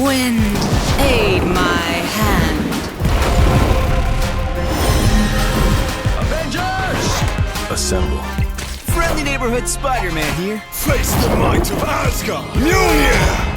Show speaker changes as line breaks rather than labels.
Wind, aid my hand.
Avengers!
Assemble.
Friendly neighborhood Spider-Man here.
Face the might of Asgard! Mjolnir!